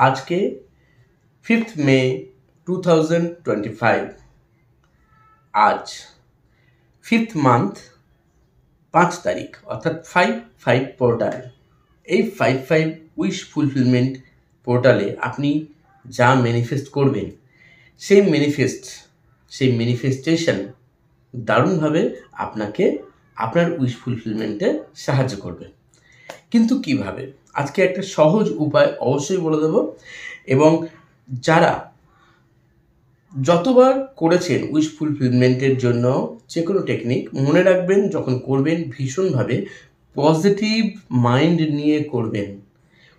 आज के 5 मई 2025 आज 5th মান্থ 5 তারিখ অর্থাৎ 5 পোর্টাল। এই 5 উইশ ফুলফিলমেন্ট পোর্টালে আপনি যা ম্যানিফেস্ট করবেন সেই ম্যানিফেস্টেশন দারুণভাবে আপনাকে আপনার উইশ ফুলফিলমেন্টে সাহায্য করবে। কিন্তু কিভাবে? আজকে একটা সহজ উপায় অবশ্যই বলে দেব, এবং যারা যতবার করেছেন উইশ ফুলফিলমেন্টের জন্য যে কোনো টেকনিক, মনে রাখবেন যখন করবেন ভীষণভাবে পজিটিভ মাইন্ড নিয়ে করবেন,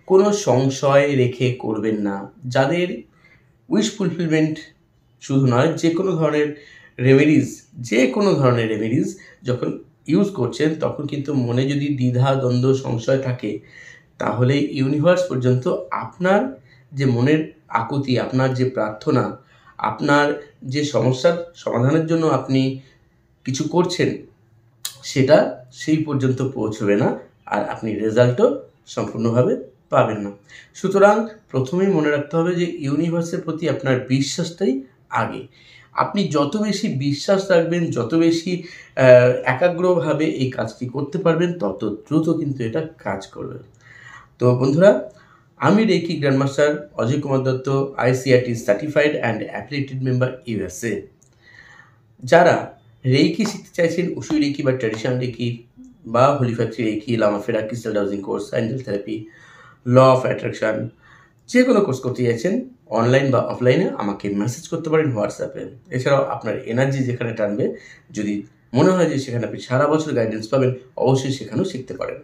কোনো সংশয় রেখে করবেন না। যাদের উইশ ফুলফিলমেন্ট শুধু নয়, যে কোনো ধরনের রেমেডিজ যখন ইউজ করছেন তখন কিন্তু মনে যদি দ্বিধা দ্বন্দ্ব সংশয় থাকে, তাহলে ইউনিভার্স পর্যন্ত আপনার যে মনের আকুতি, আপনার যে প্রার্থনা, আপনার যে সমস্যার সমাধানের জন্য আপনি কিছু করছেন, সেটা সেই পর্যন্ত পৌঁছবে না, আর আপনি রেজাল্টও সম্পূর্ণভাবে পাবেন না। সুতরাং প্রথমেই মনে রাখতে হবে যে ইউনিভার্সের প্রতি আপনার বিশ্বাসটাই আগে। আপনি যত বেশি বিশ্বাস রাখবেন, যত বেশি একাগ্রভাবে এই কাজটি করতে পারবেন, তত দ্রুত কিন্তু এটা কাজ করবে। তো বন্ধুরা, আমি reiki grandmaster Ajay Kumar Dutta, ICRT certified and affiliated member USA। যারা রেকি শিখতে চাইছেন, উশুই রেকি বা ট্র্যাডিশনাল রেকি বা holy factory reiki, Lama Fera, crystal dowsing course, angel therapy, law of attraction, যে কোনো কোর্স করতে চাইছেন, অনলাইন বা অফলাইনে আমাকে মেসেজ করতে পারেন হোয়াটসঅ্যাপে। এছাড়াও আপনার এনার্জি যেখানে টানবে, যদি মনে হয় যে সেখানে আপনি সারা বছর গাইডেন্স পাবেন, অবশ্যই সেখানেও শিখতে পারেন।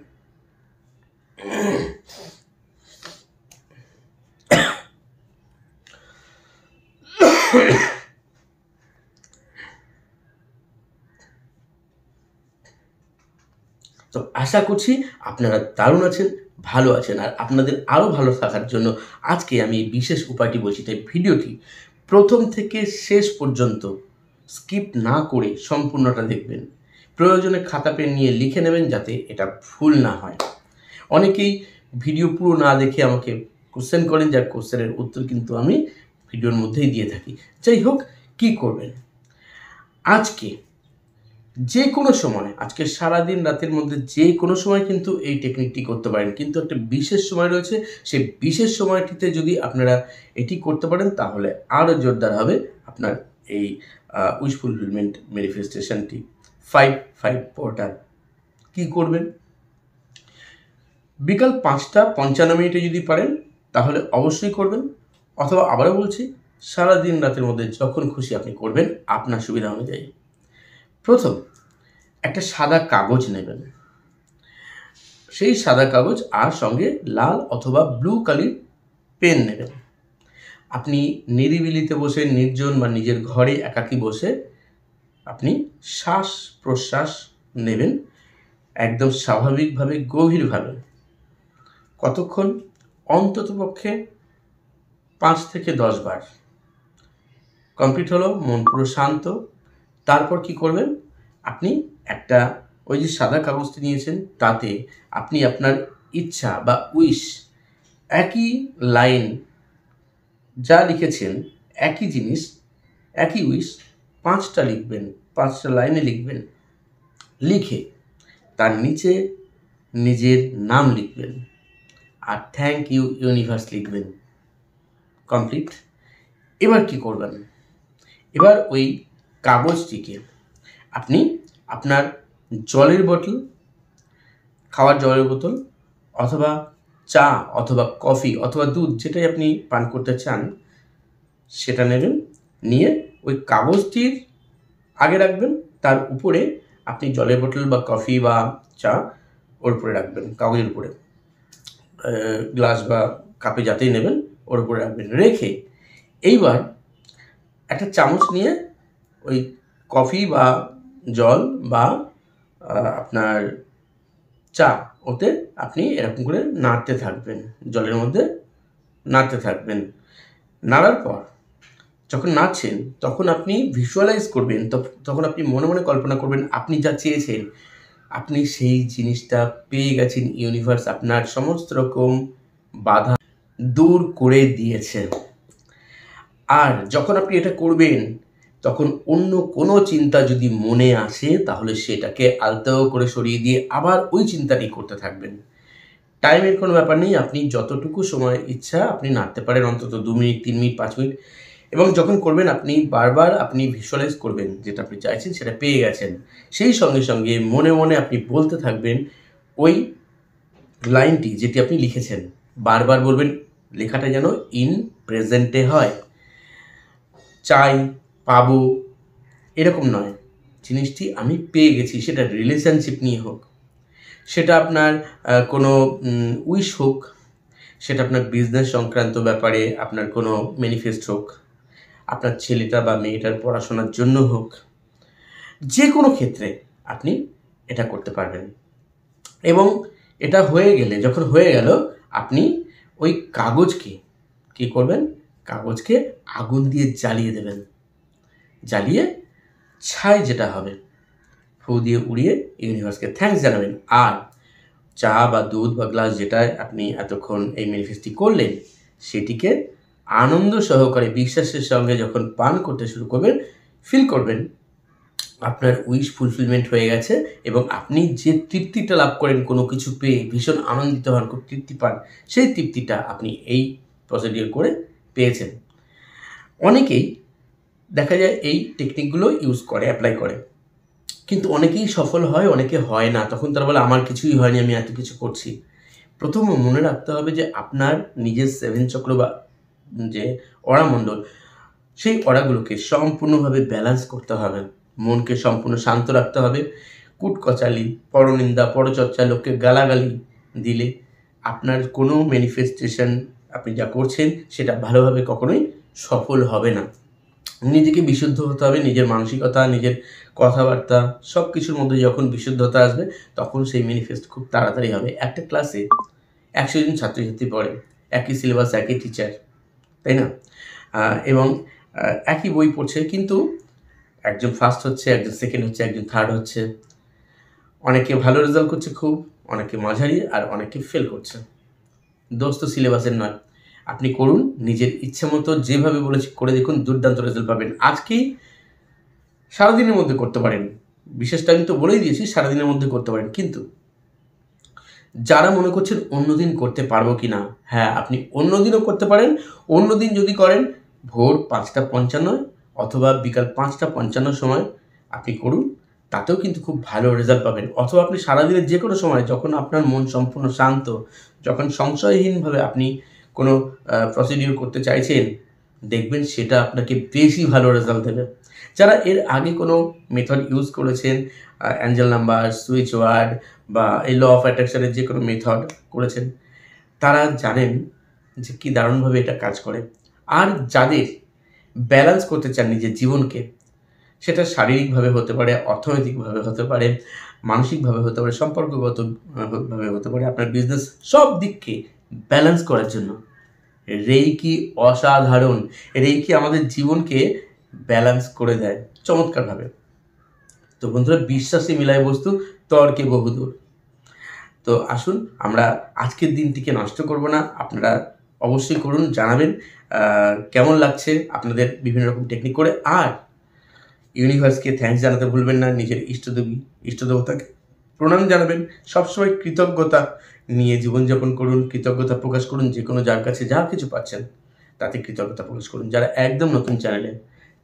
তো আশা করছি আপনারা দারুণ আছেন, ভালো আছেন, আর আপনাদের আরও ভালো থাকার জন্য আজকে আমি এই বিশেষ উপায়টি বলছি। তাই ভিডিওটি প্রথম থেকে শেষ পর্যন্ত স্কিপ না করে সম্পূর্ণটা দেখবেন। প্রয়োজনে খাতা পেন নিয়ে লিখে নেবেন, যাতে এটা ভুল না হয়। অনেকেই ভিডিও পুরো না দেখে আমাকে কোশ্চেন করেন, যার কোশ্চেনের উত্তর কিন্তু আমি ভিডিওর মধ্যেই দিয়ে থাকি। যাই হোক, কি করবেন? আজকে যে কোনো সময়, আজকে সারাদিন রাতের মধ্যে যে কোনো সময় কিন্তু এই টেকনিকটি করতে পারেন, কিন্তু একটা বিশেষ সময় রয়েছে। সেই বিশেষ সময়টিতে যদি আপনারা এটি করতে পারেন, তাহলে আরও জোরদার হবে আপনার এই উইশ ফুলফিলমেন্ট ম্যানিফেস্টেশনটি। 5 পোর্টাল কি করবেন? বিকাল 5:55 যদি পারেন তাহলে অবশ্যই করবেন, অথবা আবারও বলছি, সারাদিন রাতের মধ্যে যখন খুশি আপনি করবেন আপনার সুবিধা অনুযায়ী। প্রথম, একটা সাদা কাগজ নেবেন। সেই সাদা কাগজ আর সঙ্গে লাল অথবা ব্লু কালার পেন নেবেন। আপনি নিরিবিলিতে বসে, নির্জন বা নিজের ঘরে একাকী বসে আপনি শ্বাস প্রশ্বাস নেবেন একদম স্বাভাবিকভাবে, গভীরভাবে। কতক্ষণ? অন্ততপক্ষে 5 থেকে 10 বার। কমপ্লিট হলো, মন পুরো শান্ত। তারপর কি করবেন? আপনি একটা ওই যে সাদা কাগজটি নিয়েছেন, তাতে আপনি আপনার ইচ্ছা বা উইশ, একই লাইন যা লিখেছেন, একই জিনিস, একই উইশ 5টা লিখবেন, 5টা লাইনে লিখবেন। লিখে তার নিচে নিজের নাম লিখবেন, আর থ্যাংক ইউ ইউনিভার্স লিখবেন। কমপ্লিট। এবার কি করবেন? এবার ওই কাগজটিকে আপনি আপনার জলের বোতল, খাওয়ার জলের বোতল, অথবা চা অথবা কফি অথবা দুধ, যেটাই আপনি পান করতে চান, সেটা নেবেন। নিয়ে ওই কাগজটির আগে রাখবেন, তার উপরে আপনি জলের বোতল বা কফি বা চা ওর উপরে রাখবেন, কাগজের উপরে, গ্লাস বা কাপে যাতেই নেবেন ওর উপরে রাখবেন। রেখে এইবার একটা চামচ নিয়ে ওই কফি বা জল বা আপনার চা, ওতে আপনি এরকম করে নাড়তে থাকবেন, জলের মধ্যে নাড়তে থাকবেন। নাড়ার পর যখন নাড়ছেন, তখন আপনি ভিজুয়ালাইজ করবেন, তখন আপনি মনে মনে কল্পনা করবেন আপনি যা চেয়েছেন আপনি সেই জিনিসটা পেয়ে গেছেন। ইউনিভার্স আপনার সমস্ত রকম বাধা দূর করে দিয়েছে। আর যখন আপনি এটা করবেন তখন অন্য কোনো চিন্তা যদি মনে আসে তাহলে সেটাকে আলতো করে সরিয়ে দিয়ে আবার ওই চিন্তাটি করতে থাকবেন। টাইমের কোনো ব্যাপার নেই, আপনি যতটুকু সময় ইচ্ছা আপনি নাড়তে পারেন, অন্তত 2 মিনিট, 3 মিনিট, 5 মিনিট। এবং যখন করবেন আপনি বারবার আপনি ভিজুয়ালাইজ করবেন যেটা আপনি চাইছেন সেটা পেয়ে গেছেন। সেই সঙ্গে সঙ্গে মনে মনে আপনি বলতে থাকবেন ওই লাইনটি যেটি আপনি লিখেছেন, বারবার বলবেন। লেখাটা যেন ইন প্রেজেন্টে হয়, চাই, পাবো এরকম নয়। জিনিসটি আমি পেয়ে গেছি, সেটা রিলেশনশিপ নিয়ে হোক, সেটা আপনার কোনো উইশ হোক, সেটা আপনার বিজনেস সংক্রান্ত ব্যাপারে আপনার কোনো ম্যানিফেস্ট হোক, আপনার ছেলেটা বা মেয়েটার পড়াশোনার জন্য হোক, যে কোনো ক্ষেত্রে আপনি এটা করতে পারবেন। এবং এটা হয়ে গেলে, যখন হয়ে গেল, আপনি ওই কাগজকে কী করবেন, কাগজকে আগুন দিয়ে জ্বালিয়ে দেবেন। জ্বালিয়ে ছাই যেটা হবে ফু দিয়ে উড়িয়ে ইউনিভার্সকে থ্যাঙ্কস জানাবেন। আর চা বা দুধ বা গ্লাস যেটায় আপনি এতক্ষণ এই ম্যানিফেস্টটি করলেন সেটিকে আনন্দ সহকারে বিশ্বাসের সঙ্গে যখন পান করতে শুরু করবেন, ফিল করবেন আপনার উইশ ফুলফিলমেন্ট হয়ে গেছে এবং আপনি যে তৃপ্তিটা লাভ করেন কোনো কিছু পেয়ে ভীষণ আনন্দিত হন, খুব তৃপ্তি পান, সেই তৃপ্তিটা আপনি এই প্রসিডিওর করে পেয়েছেন। অনেকেই দেখা যায় এই টেকনিকগুলো ইউজ করে, অ্যাপ্লাই করে, কিন্তু অনেকেই সফল হয়, অনেকে হয় না। তখন তারা বলে আমার কিছুই হয়নি, আমি এত কিছু করছি। প্রথম মনে রাখতে হবে যে আপনার নিজের 7 চক্র বা যে অরামণ্ডল, সেই অরাগুলোকে সম্পূর্ণভাবে ব্যালেন্স করতে হবে। মনকে সম্পূর্ণ শান্ত রাখতে হবে। কুটকচালি, পরনিন্দা, পরচর্চা, লোককে গালাগালি দিলে আপনার কোনো ম্যানিফেস্টেশন আপনি যা করছেন সেটা ভালোভাবে কখনোই সফল হবে না। নিজেকে বিশুদ্ধ হতে হবে, নিজের মানসিকতা, নিজের কথাবার্তা সব কিছুর মধ্যে যখন বিশুদ্ধতা আসবে তখন সেই ম্যানিফেস্ট খুব তাড়াতাড়ি হবে। একটা ক্লাসে 100 জন ছাত্রছাত্রী পড়ে, একই সিলেবাস, একই টিচার, তাই না? এবং একই বই পড়ছে, কিন্তু একজন ফার্স্ট হচ্ছে, একজন সেকেন্ড হচ্ছে, একজন থার্ড হচ্ছে। অনেকে ভালো রেজাল্ট করছে খুব, অনেকে মাঝারি, আর অনেকে ফেল করছে। দোষ তো সিলেবাসের নয়। আপনি করুন নিজের ইচ্ছে মতো, যেভাবে বলেছি করে দেখুন, দুর্দান্ত রেজাল্ট পাবেন। আজকেই সারাদিনের মধ্যে করতে পারেন, বিশেষ টাইম তো বলেই দিয়েছি, সারাদিনের মধ্যে করতে পারেন। কিন্তু যারা মনে করছেন অন্যদিন করতে পারবো কি না, হ্যাঁ আপনি অন্যদিনও করতে পারেন। অন্যদিন যদি করেন ভোর 5:55 অথবা বিকাল 5:55 সময় আপনি করুন, তাতেও কিন্তু খুব ভালো রেজাল্ট পাবেন। অথবা আপনি সারাদিনের যে কোনো সময় যখন আপনার মন সম্পূর্ণ শান্ত, যখন সংশয়হীনভাবে আপনি কোনো প্রসিডিওর করতে চাইছেন, দেখবেন সেটা আপনাকে বেশি ভালো রেজাল্ট দেবে। যারা এর আগে কোনো মেথড ইউজ করেছেন, অ্যাঞ্জেল নাম্বার, সুইচ ওয়ার্ড বা এই ল অফ অ্যাট্রাকশনের যে কোনো মেথড করেছেন, তারা জানেন যে কী দারুণভাবে এটা কাজ করে। আর যাদের ব্যালেন্স করতে চান নিজের জীবনকে, সেটা শারীরিকভাবে হতে পারে, অর্থনৈতিকভাবে হতে পারে, মানসিকভাবে হতে পারে, সম্পর্কগতভাবে হতে পারে, আপনার বিজনেস, সব দিককে ব্যালেন্স করার জন্য রেইকি অসাধারণ। রেইকি আমাদের জীবনকে ব্যালেন্স করে দেয় চমৎকারভাবে। তো বন্ধুরা, বিশ্বাসে মিলায় বস্তু, তর্কে বহুদূর। তো আসুন আমরা আজকের দিনটিকে নষ্ট করব না। আপনারা অবশ্যই করুন, জানাবেন কেমন লাগছে আপনাদের বিভিন্ন রকম টেকনিক করে। আর ইউনিভার্সকে থ্যাঙ্কস জানাতে ভুলবেন না। নিজের ইষ্টদেবতাকে প্রণাম জানাবেন। সবসময় কৃতজ্ঞতা নিয়ে জীবনযাপন করুন, কৃতজ্ঞতা প্রকাশ করুন। যে কোনো যার কাছে যা কিছু পাচ্ছেন তাতে কৃতজ্ঞতা প্রকাশ করুন। যারা একদম নতুন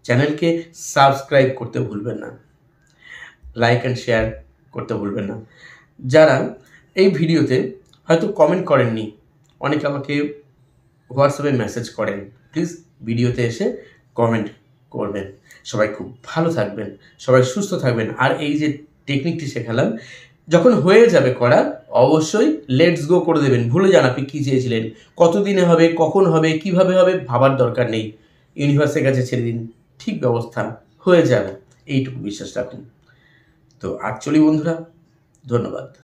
চ্যানেলকে সাবস্ক্রাইব করতে ভুলবেন না, লাইক অ্যান্ড শেয়ার করতে ভুলবেন না। যারা এই ভিডিওতে হয়তো কমেন্ট করেননি, অনেকে আমাকে হোয়াটসঅ্যাপে মেসেজ করেন, প্লিজ ভিডিওতে এসে কমেন্ট করবেন। সবাই খুব ভালো থাকবেন, সবাই সুস্থ থাকবেন। আর এই যে টেকনিকটি শেখালাম, যখন হয়ে যাবে করা, অবশ্যই লেটস গো করে দেবেন। ভুলে যান আপনি কী চেয়েছিলেন, কতদিনে হবে, কখন হবে, কিভাবে হবে, ভাবার দরকার নেই। ইউনিভার্সের কাছে ছেড়ে দিন, ঠিক ব্যবস্থা হয়ে যাবে, এইটুকু বিশ্বাস রাখুন। তো আর চলি বন্ধুরা, ধন্যবাদ।